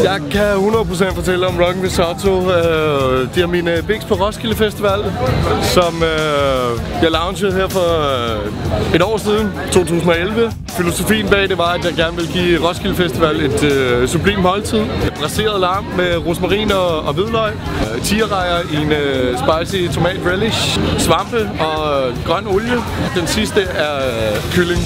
Jeg kan 100% fortælle om Rock Risotto. De har mine bigs på Roskilde Festival, som jeg launchede her for et år siden, 2011. Filosofien bag det var, at jeg gerne ville give Roskilde Festival et sublim måltid. Braseret lam med rosmarin og hvidløg, tigerrejer i en spicy tomat relish, svampe og grøn olie. Den sidste er kylling.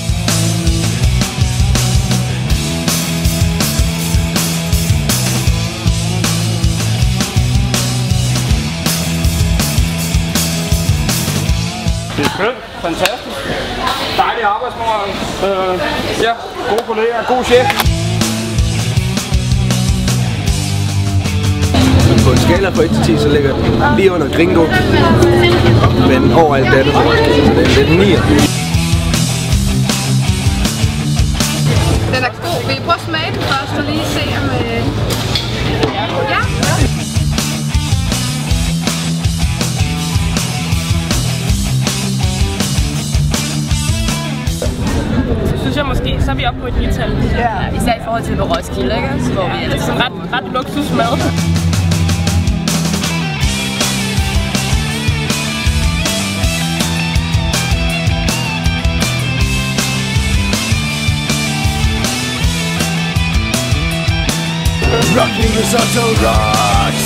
Det er skønt. Fantastisk. Dejlig arbejdsmoral. Ja, gode kolleger, god chef. På en skala fra 1 til 10, så ligger den lige under Gringo. Men overalt andet, så det er den 9. Den er god. Vil I prøve at smage den først og lige se om... Ja. Så synes jeg måske, så er vi oppe på et nital. Ja, især i forhold til på Roskilde, ikke? Så hvor vi er sådan ret luksusmad. Rocking Risotto rocks!